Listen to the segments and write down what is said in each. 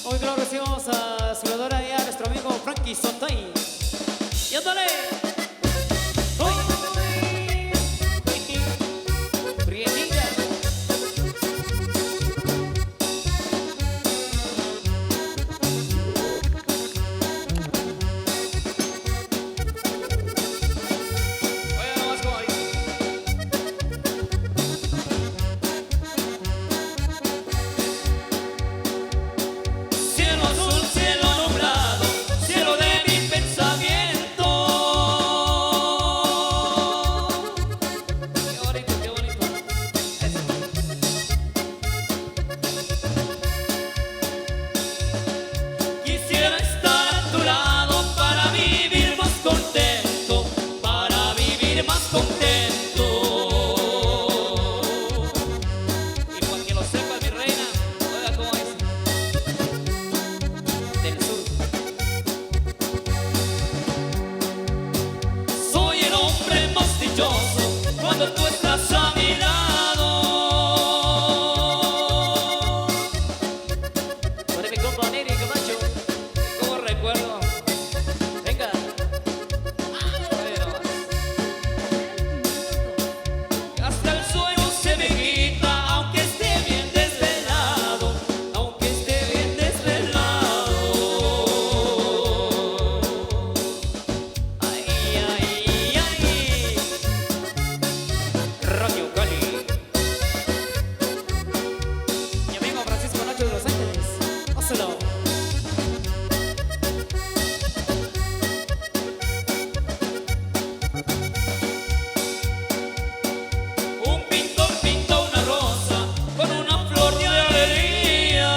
Hoy claro recibimos a saludar ahí a nuestro amigo Frankie Sotoy. ¡Y ándale! ¡Uy! ¡Prietilla! Oiga nomás como dice. Cielo azul, cielo nublado, cielo de mi pensamiento. Qué bonito, qué bonito. Eso. Quisiera estar a tu lado para vivir más contento, para vivir más contento. Y para que lo sepa mi reina, oiga cómo es. Del sur. Soy el hombre más dichoso cuando tú estás a mi lado. Para mi compa Neri Camacho, como recuerdo. Venga. Pero hasta el sueño se me quita, aunque esté bien desvelado, aunque esté bien desvelado. Ay, ay, ay. Radio Cali. Mi amigo Francisco Nacho de Los Ángeles. Óselo. Un pintor pinta una rosa con una flor de alegría.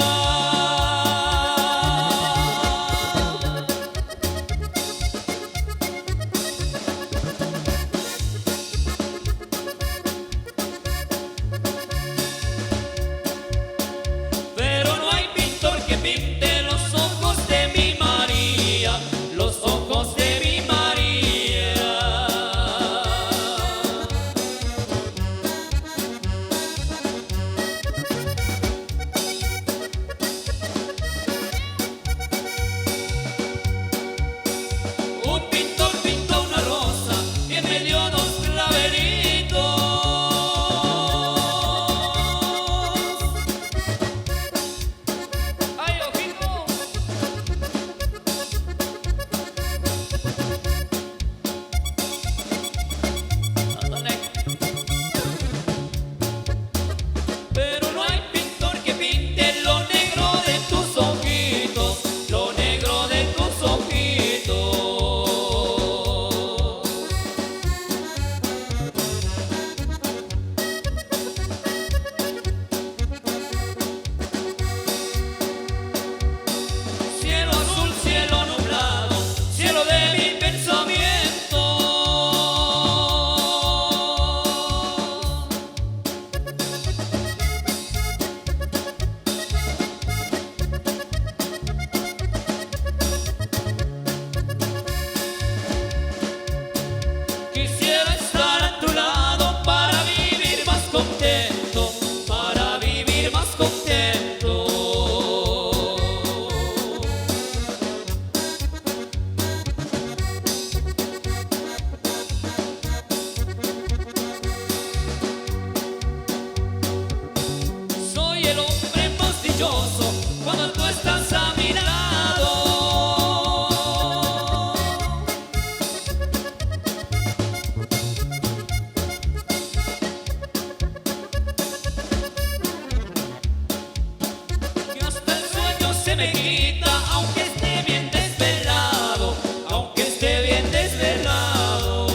Pero no hay pintor que pinte los ojos de mi María, los ojos de mi María. Un pintor pintó una rosa y en medio dos claveritos. ¡Ay, ojito! Ándale. Pero no hay pintor que pinte lo negro de tus ojitos, lo negro de tus ojitos. Cielo azul, cielo nublado, cielo de mi pensamiento. Quisiera estar a tu lado para vivir más contento, para vivir más contento. Soy el hombre más dichoso cuando tú estás a mi lado. Que hasta el sueño se me quita, aunque esté bien desvelado, aunque esté bien desvelado.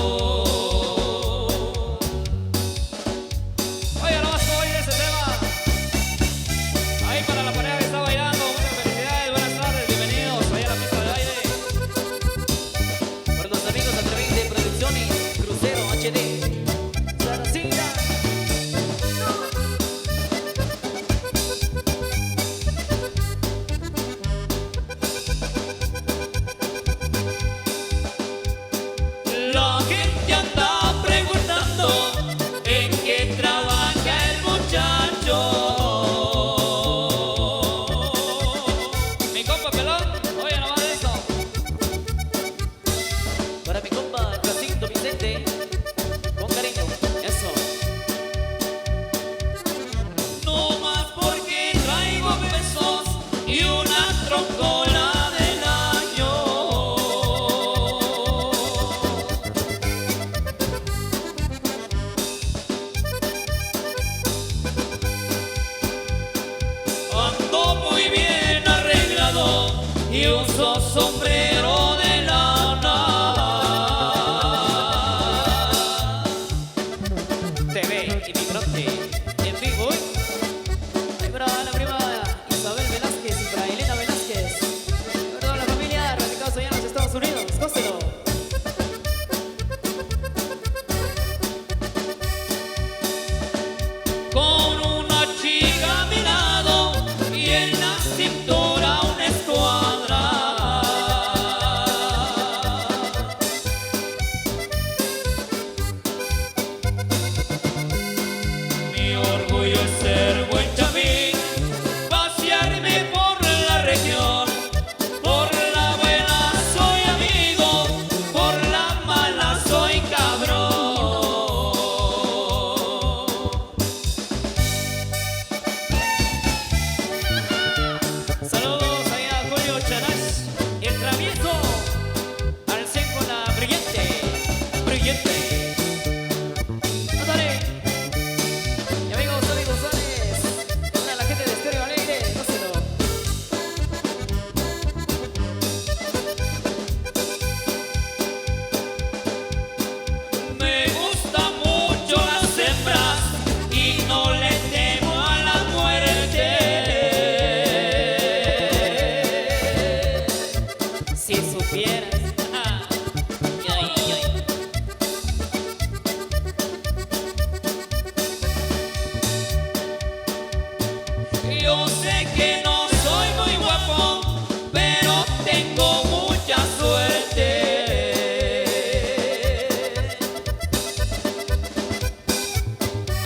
Oye, no vas a oír ese tema. Ahí para la pareja que está bailando, muchas felicidades, buenas tardes, bienvenidos allá a la pista de baile. Por los amigos a través de Producciones Crucero HD. Saracita. y uso sombrero de lana. TV Inmigrante en vivo. Ahí para la prima Isabel Velázquez y para Elena Velázquez. Para toda la familia radicados allá en los Estados Unidos. Gócelo. Con una chica a mi lado y en la cintura una escuadra. Mi orgullo es ser buen chamín, pasearme por la región. Por la buena soy amigo, por la mala soy cabrón. Saludos ahí a Julio Charas, el travieso, al 100 con la brillante, brillante. Ándale. Mi amigo Sony González, toda la gente de Estéreo Alegre, gócelo. Me gustan mucho las hembras y no le temo a la muerte. Si supieras. Ay, ay. Yo sé que no soy muy guapo, pero tengo mucha suerte.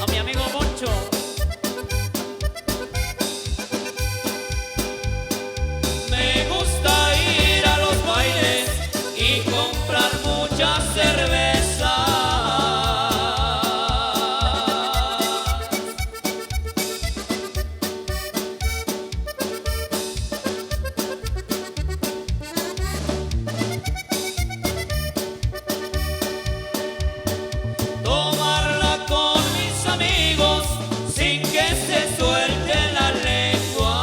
A mi amigo Moncho. Me gusta ir a los bailes y comprar mucha cerveza. Tomarla con mis amigos sin que se suelte la lengua.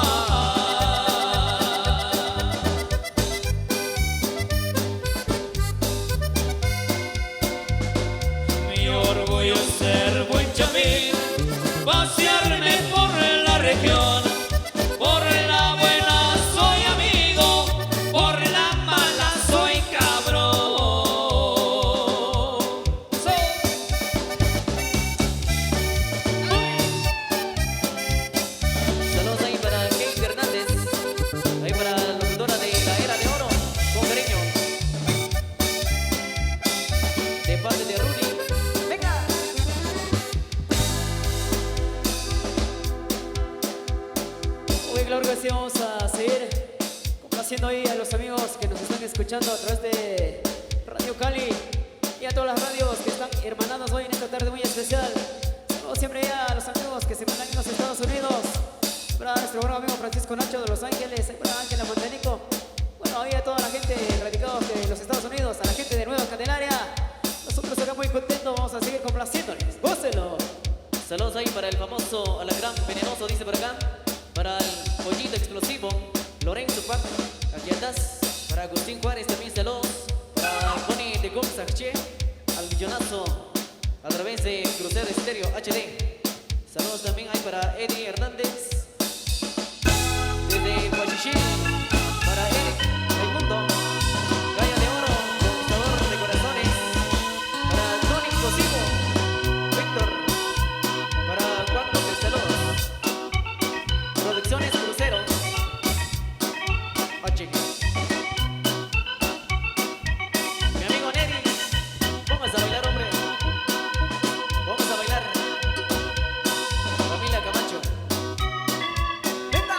Mi orgullo es ser buen chamín, pasearme por la región. Por la buena soy amigo, por la mala soy cabrón. Saludos ahí para Kate Hernández, ahí para la locutora de la Era de Oro, con cariño, de parte de Rudy. ¡Venga! Uy, claro que sí, vamos a seguir complaciendo ahí a los amigos que nos están escuchando a través de Radio Cali y a todas las radios que están hermanadas hoy en esta tarde muy especial. Saludos siempre a los amigos que se mandan en los Estados Unidos. Para nuestro buen amigo Francisco Nacho de Los Ángeles, para Ángela Montanico. Bueno, ahí a toda la gente radicada de los Estados Unidos, a la gente de Nueva Candelaria. Nosotros acá muy contentos, vamos a seguir complaciéndoles. ¡Gócelo! Saludos ahí para el famoso Alagrán Venenoso, dice por acá. Para el Pollito Explosivo, Lorenzo Pac, aquí andas. Para Agustín Juárez también saludos. Para Bonnie de Gomsache, al millonazo a través de Crucero Estéreo HD. Saludos también hay para Eddie Hernández. Desde Huachichí, para Eric Raimundo, Galla de Oro, conquistador de corazones. Para Tony Cosivo, Víctor. Para Juan López, saludos. Producciones Crucero HD. Mi amigo Neddy, vamos a bailar, hombre. Vamos a bailar. Familia Camacho. ¡Venga!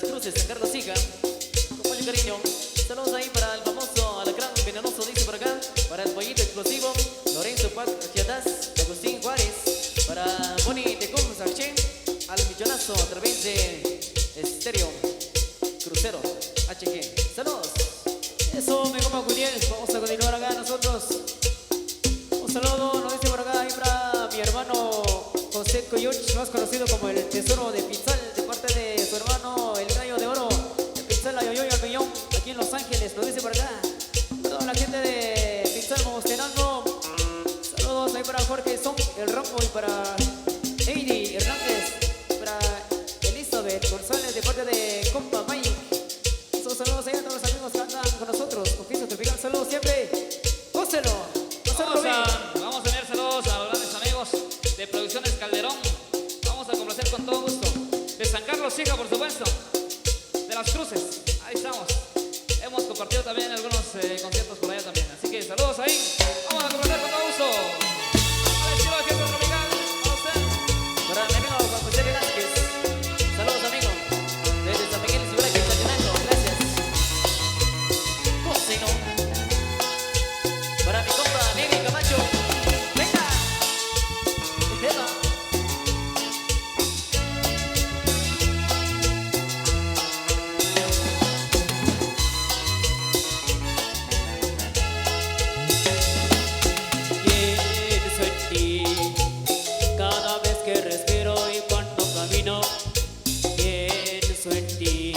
Cruces, San Carlos Hija. Con mucho cariño. Saludos ahí para el famoso Alacrán Venenoso, dice por acá. Para el Pollito Explosivo, Lorenzo Pac Chiatas, Agustín Juárez. Para Bonnie Tecum Sarché, al millonazo a través de Estéreo Crucero HG. Saludos. Eso, me compa Julián. Vamos a continuar acá nosotros. Un saludo, nos dice por acá ahí para mi hermano José Coyuch, más conocido como el Tesoro de Pizzal, de parte de su hermano el Gallo de Oro de Pizzal, Ayoyoy al Millón, aquí en Los Ángeles, nos dice por acá. Toda la gente de Pizzal Mostenango. Saludos ahí para Jorge Son, el Rambo, y para Heidi Hernández, para Elizabeth González, de parte de compa Mike. Esos saludos ahí a todos los amigos que andan con nosotros, con Piso Tropical. Saludos siempre. Gócelo. Vamos a tener saludos a los grandes amigos de Producciones Calderón. Vamos a complacer con todo gusto. De San Carlos Hija, por supuesto. De Las Cruces. Ahí estamos. Hemos compartido también algunos conciertos por allá también. Así que saludos ahí. Vamos a complacer con todo gusto. Al estilo de Fiesta Tropical. A usted. Para mi amigo Juan José Velázquez. Saludos, amigo. Desde San Miguel, Ciudad de Quetzaltenango. Gracias. ¿Cómo se no? Para mi compa Neri Camacho. ¡Venga! ¡Venga! Pienso en ti cada vez que respiro y cuando camino. Pienso en ti.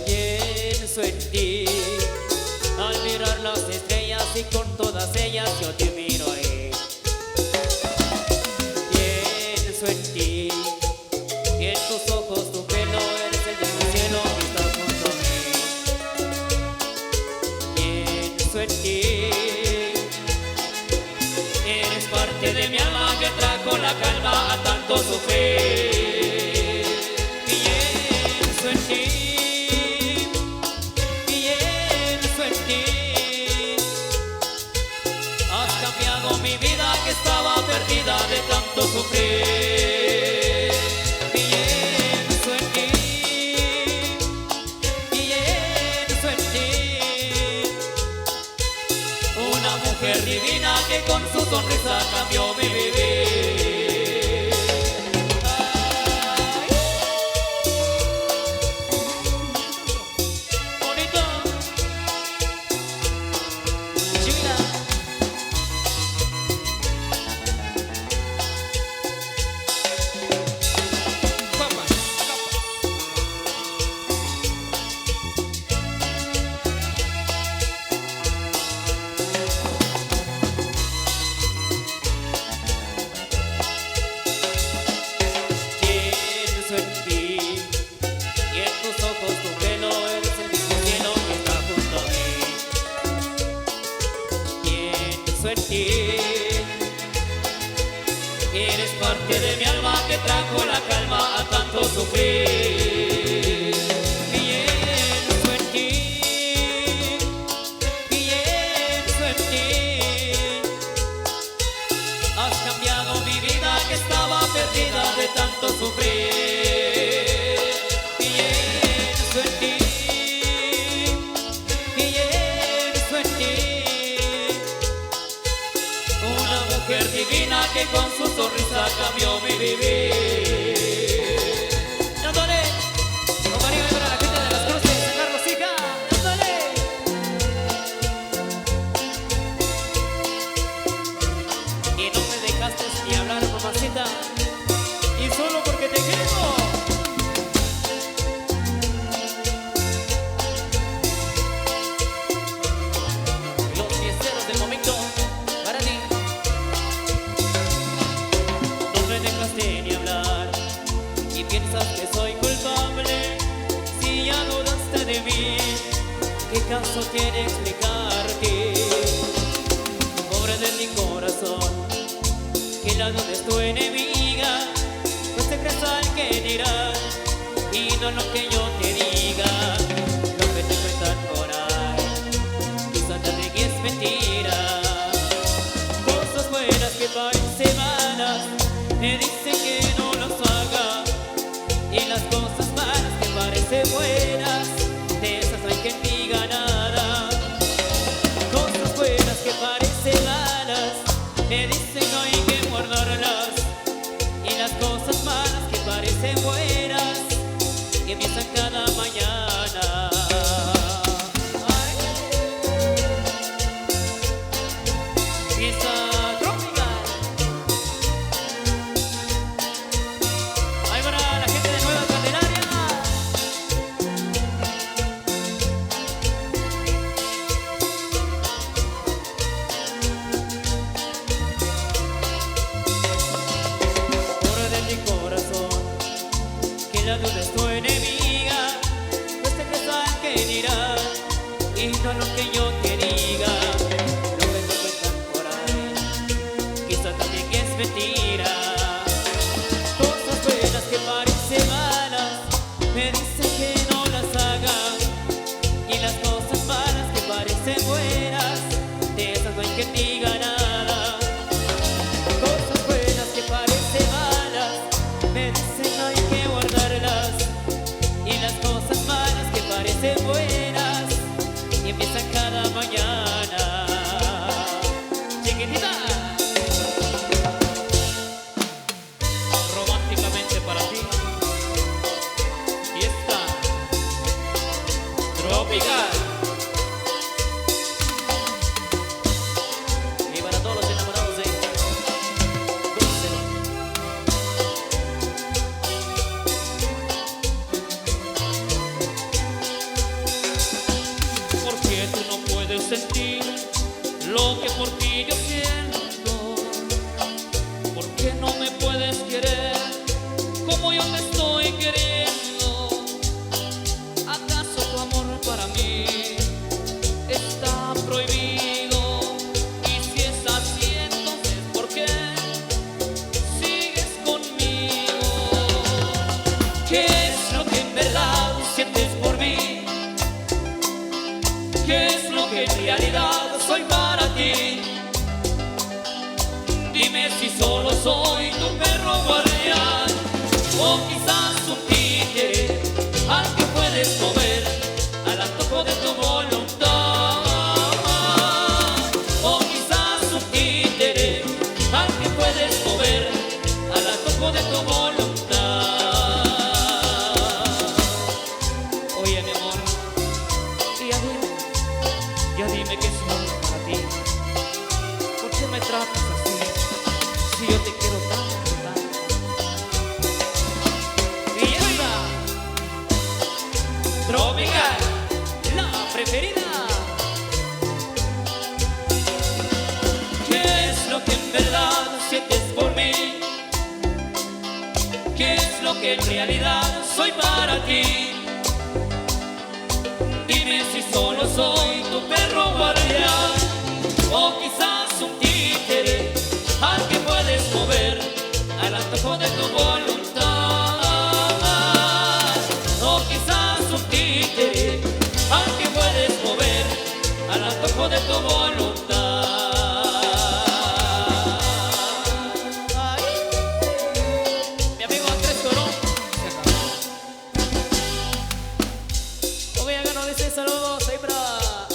Pienso en ti. Al mirar las estrellas y con todas ellas yo te miro ahí. Pienso en ti. Y en tus ojos tu pelo eres el mismo cielo que está junto a mí. Pienso en ti. Eres parte de mi alma que trajo la calma a tanto sufrir. Pienso en ti. Pienso en ti. Has cambiado mi vida que estaba perdida de tanto sufrir. Pienso en ti. Pienso en ti. Una mujer divina que con su sonrisa cambió mi vivir. Ay. Bonito. Chila. Copa, Pienso en ti. Y en tus ojos tu pelo eres el mismo cielo que está junto a mí. Pienso en ti. Eres parte de mi alma que trajo la calma a tanto sufrir. Pienso en ti. Pienso en ti. Has cambiado mi vida que estaba perdida de tanto sufrir. Pienso en ti. Pienso en ti. Una mujer divina que con su sonrisa cambió mi vivir. ¡Dándole! Con cariño para la gente de Las Cruces, San Carlos Hija. ¡Dándole! Y no me dejaste ni hablar, mamacita. Y solo porque te quiero. Los fiesteros del momento, para ti. No me dejaste ni hablar. Y piensas que soy culpable. Si ya dudaste de mí, ¿qué caso tiene explicarte? Pobre de mi corazón, que la duda es tu enemiga, pues te crees al que dirá y no lo que yo te diga. Lo que te cuentan por ahí, quizás te diga es mentira. Cosas buenas que parecen malas, me dicen que no las haga, y las cosas parecen buenas, de esas no hay quien diga nada. Cosas buenas que parecen malas, me dicen no hay que guardarlas. Y las cosas malas que parecen buenas, que empiezan cada mañana. Ay. Fiesta tropical. Ahí para la gente de Nueva Candelaria. Por de mi corazón, que la duda es tu enemiga, pues te crees que dirá y no lo que yo te diga. Lo que te cuentan por ahí, quizá también es mentira. Cosas buenas que parecen malas, me dicen que no las haga. Y las cosas malas que parecen buenas, de esas no hay quien diga nada. Cosas buenas que parecen malas, me dicen no hay que guardarlas. Y las cosas malas que parecen buenas, y empiezan cada mañana. Chiquitita. Románticamente para ti, fiesta tropical. Y para todos los enamorados de Dulce. Porque tú no puedes sentir lo que por ti yo siento. Porque no me puedes querer como yo te estoy queriendo. ¿Acaso tu amor para mí está prohibido? Y si es así, entonces ¿por qué sigues conmigo? ¿Qué es lo que en verdad sientes por mí? ¿Qué es lo que en realidad soy para ti? Dime si solo soy tu perro guardián, o quizás un títere al que puedes mover al antojo de tu voluntad. O quizás un títere al que puedes mover al antojo de tu voluntad. Oye, mi amor, ya dime qué soy para ti. ¿Por qué me tratas así? Si yo te quiero tanto, tanto. Y esta tropical, la preferida. ¿Qué es lo que en verdad sientes por mí? ¿Qué es lo que en realidad soy para ti? Dime si solo soy tu perro guardián, o quizás un títere al que puedes mover al antojo de tu voluntad. O quizás un títere al que puedes mover al antojo de tu voluntad. Ay. Mi amigo Andrés Corón. Voy a ganar ese saludos ahí para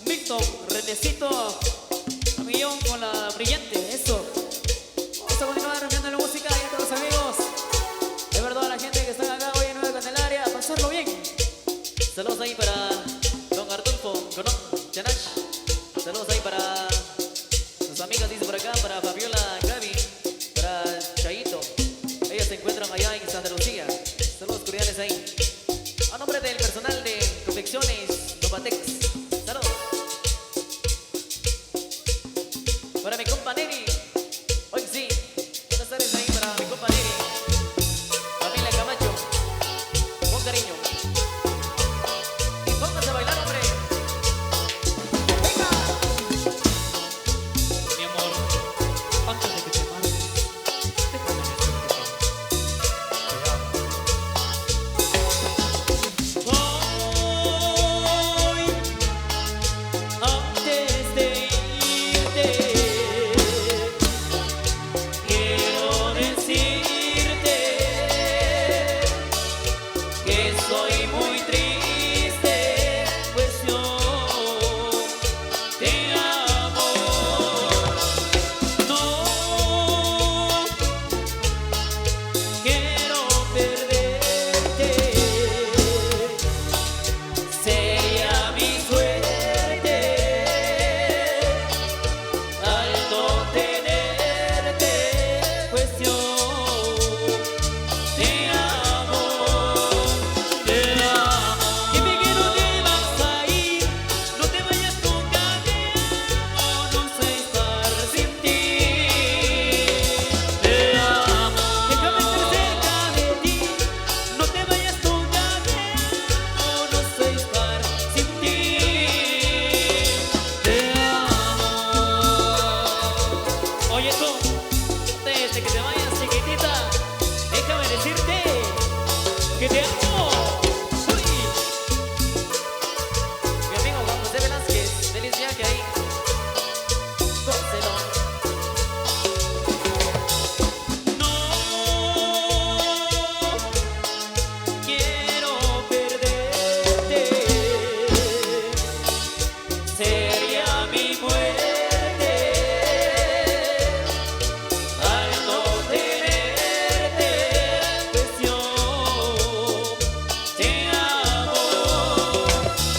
Milton, Renecito, a Millón con la brillante, eso. Vamos a continuar viendo la música y a todos los amigos. De verdad a la gente que está acá hoy en Nueva Candelaria, a pasarlo bien. Saludos ahí para Don Artulfo, Corón, Chanash. Saludos ahí para sus amigas, dice por acá, para Fabiola, Gaby, para Chayito. Ellas se encuentran allá en Santa Lucía. Saludos cordiales ahí. A nombre del personal de Confecciones Novatex. Saludos. Para mi compa Neri. Hoy sí. Buenas tardes ahí para mi compa Neri. Familia Camacho. Con cariño. Y pónganse a bailar, hombre. ¡Hey! Estoy muy triste, pues yo te amo. No quiero perderte. Sería mi suerte al no tenerte, pues yo te amo, te amo. Dime que no te vas a ir, no te vayas nunca, te amo, no sé estar sin ti. Te amo, déjame estar cerca de ti, no te vayas nunca, te amo, no sé estar sin ti. Te amo. Oye tú, antes de que te vayas, chiquitita, déjame decirte que te amo. Uy. Mi amigo Juan José Velázquez, feliz viaje ahí. Gócelo. No quiero perderte. Sería mi muerte al no tenerte, pues yo te amo,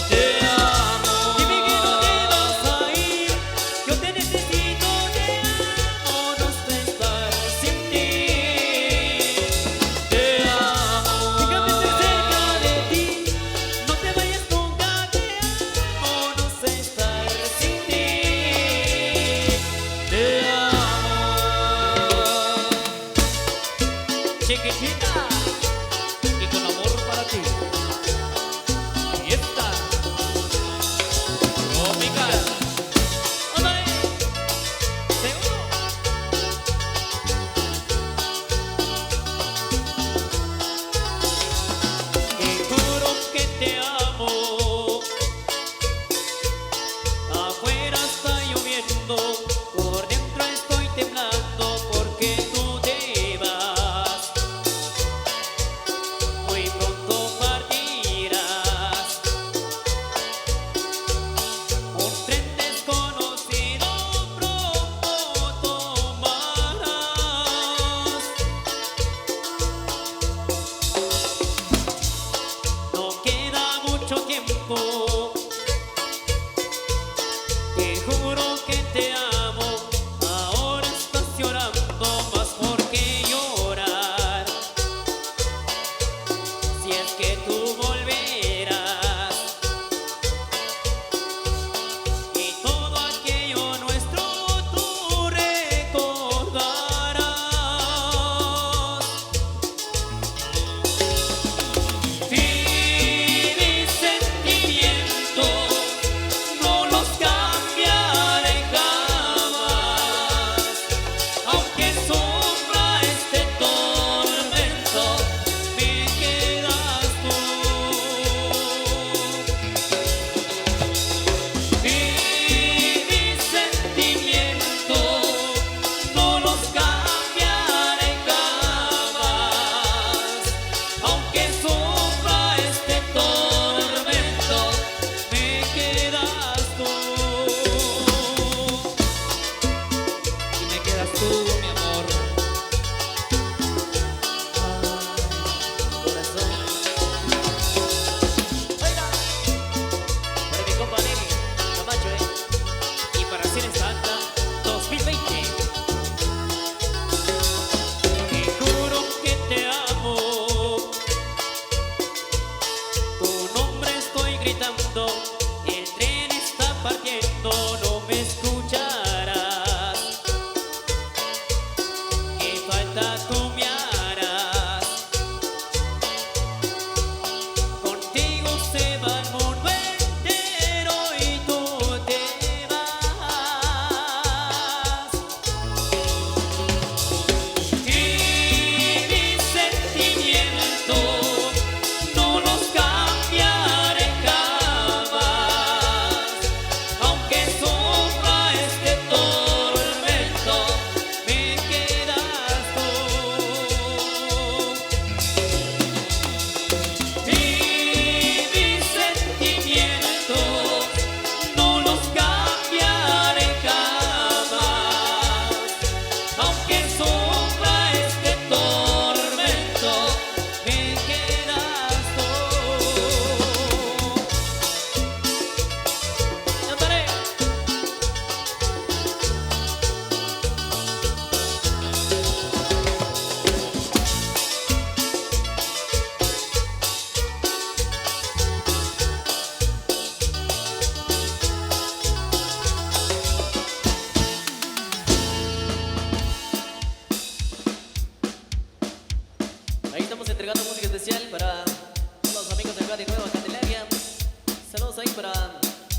te amo. Dime que no te vas a ir, yo te necesito, te amo, no sé estar sin ti. Te amo, déjame estar cerca de ti, no te vayas nunca, te amo, no sé estar sin ti. Te amo. Chiquitita, y con amor para ti. Ahí está, tropical. ¡Ándale! Seguro. Y juro que te amo. Afuera está lloviendo, por dentro estoy temblando porque tú te vas. Muy pronto partirás. Un tren desconocido pronto tomarás. No queda mucho tiempo. Te juro que te amo. Ahora estás llorando, más por qué llorar. Si es que tú volverás y todo aquello nuestro tú recordarás. Mis sentimientos no los cambiaré jamás, aunque sufra este tormento, me quedas tú.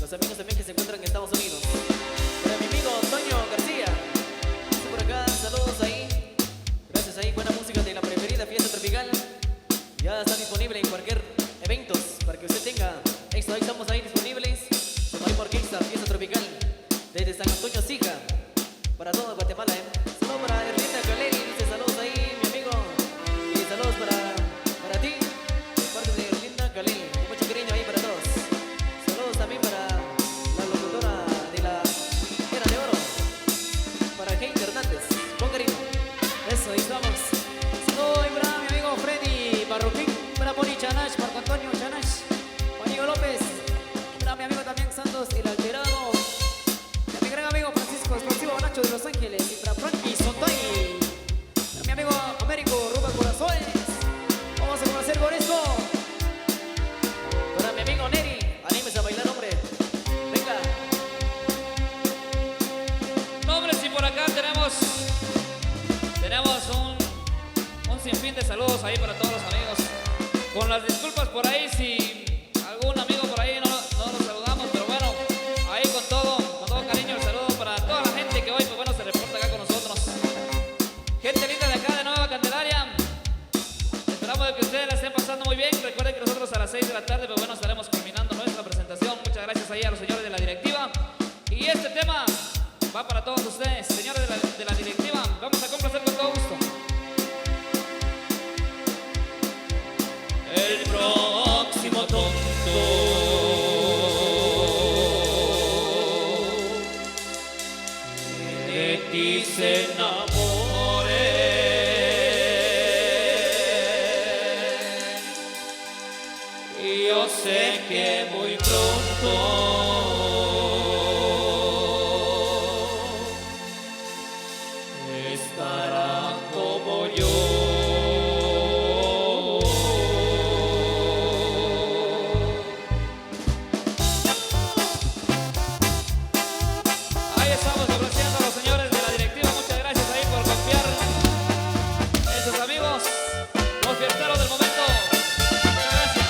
los amigos también que se encuentran en Estados Unidos. Para mi amigo Antonio García, está por acá, saludos ahí. Gracias ahí, buena música de la preferida Fiesta Tropical. Ya está disponible en cualquier eventos para que usted tenga. Esto, ahí estamos ahí disponibles. Ahí por Kingstar, Fiesta Tropical, desde San Antonio Sija, para todo Guatemala, Saludos para Erlinda Caleri, dice saludos ahí, mi amigo. Y saludos para ti, de parte de Erlinda Caleri, con mucho cariño ahí para todos. Saludos también para la locutora de la Era de Oro, para Heidi Hernández, con cariño. Eso, ahí estamos. Saludos para mi amigo Freddy Barroquín, para Poli Chanash, Marco Antonio Chanash, Juanillo López, para mi amigo también Santos El Alterado, para mi gran amigo Francisco Explosivo Nacho de Los Ángeles, y para Frankie Sontay, para mi amigo Américo Rubén Corazones. Vamos a conocer con esto. Para mi amigo Neri, anímese a bailar, hombre. Venga. No, hombre, si por acá tenemos un sinfín de saludos ahí para todos los amigos. Con las disculpas por ahí si algún amigo por ahí no los saludamos, pero bueno, ahí con todo cariño el saludo para toda la gente que hoy pues bueno se reporta acá con nosotros. Gente linda de acá de Nueva Candelaria, esperamos de que ustedes la estén pasando muy bien. Recuerden que nosotros a las 6 de la tarde pues bueno estaremos culminando nuestra presentación. Muchas gracias ahí a los señores de la directiva. Y este tema va para todos ustedes, señores de la directiva. Vamos a complacer con todo gusto. El próximo tonto de ti se enamore y yo sé que muy pronto estará como yo. Ahí estamos complaciendo a los señores de la directiva. Muchas gracias ahí por confiar en sus amigos, los fiesteros del momento. Muchas gracias.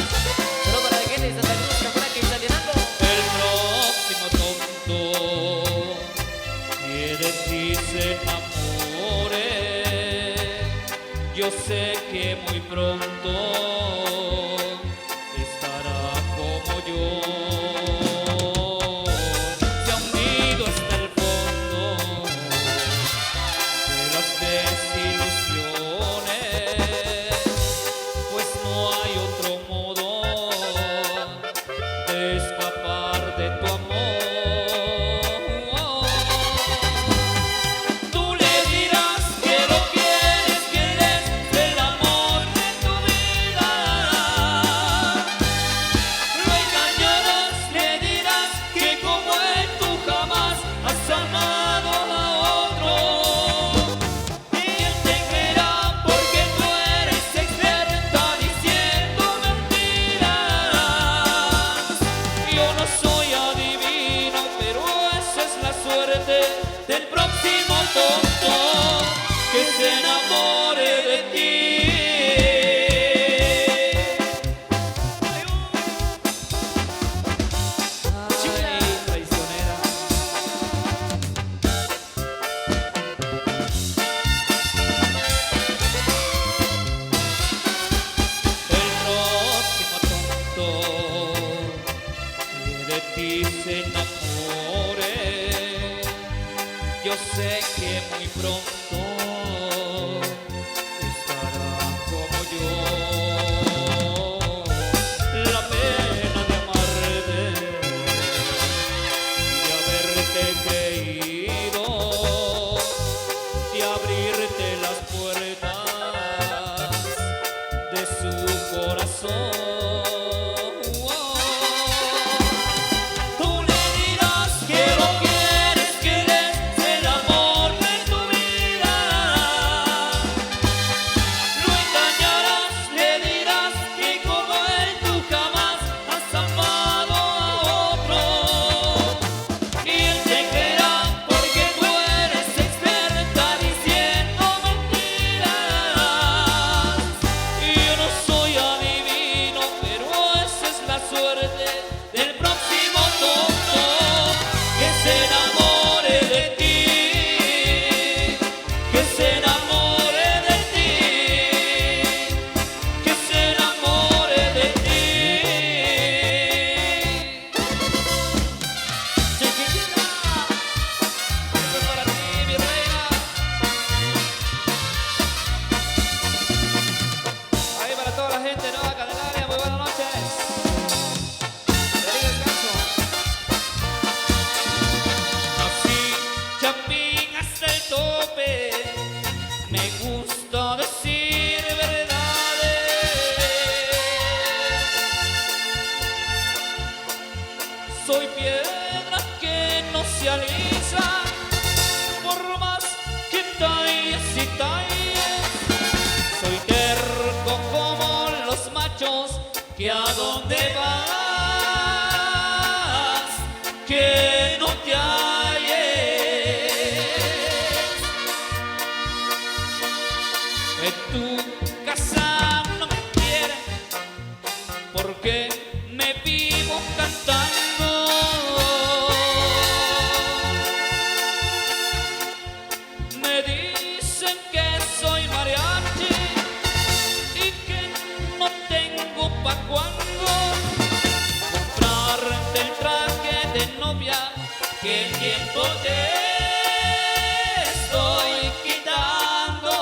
Saludos para la gente de Santa Cruz, Campana, que está llenando. El próximo tonto que de ti se enamore, yo sé que muy pronto estará como yo. Se ha hundido hasta el fondo de las desilusiones, pues no hay otro modo de escapar de tu amor. Tú le dirás que lo quieres, que eres el amor de tu vida. Lo engañarás, le dirás que como él tú jamás has amado a otro. Y él te creerá porque tú eres experta diciendo mentiras. Yo no soy adivino, pero esa es la suerte del próximo tonto que se enamore de ti. Ay, traicionera. El próximo tonto que de ti se enamore, yo sé que muy pronto estará como yo. La pena de amarte y de haberte creído, de abrirte las puertas de su corazón. Tú le dirás que lo quieres, que eres el amor de tu vida. soy piedra que no se alisa, por más que talles y talles. Soy terco como los machos, que a dónde vas, que no te halles. Que tu casa no me quiere, porque me vivo cantando. Me dicen que soy mariachi y que no tengo pa' cuando comprarte el traje de novia que el tiempo te estoy quitando.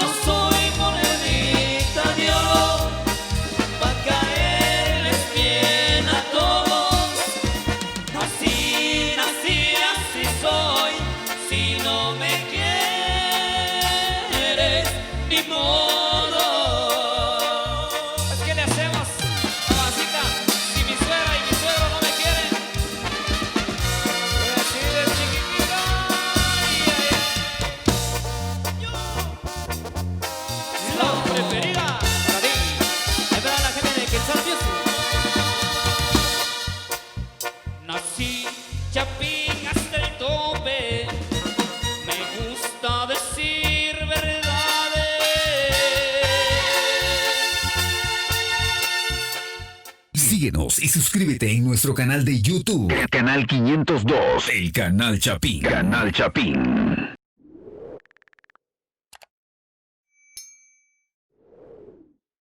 No soy monedita de oro pa' caerles bien a todos. Así nací, así soy. Si no me quieres, ni modo. Pues, ¿qué le hacemos, mamacita? Si mi suegra y mi suegro no me quieren, pues así de chiquitita. Ay, ay, ay. La preferida para ti, es para la gente de Quetzal Music. Nací chapín hasta el tope, me gusta decir verdades. Síguenos y suscríbete en nuestro canal de YouTube. Canal 502. El Canal Chapín. Canal Chapín.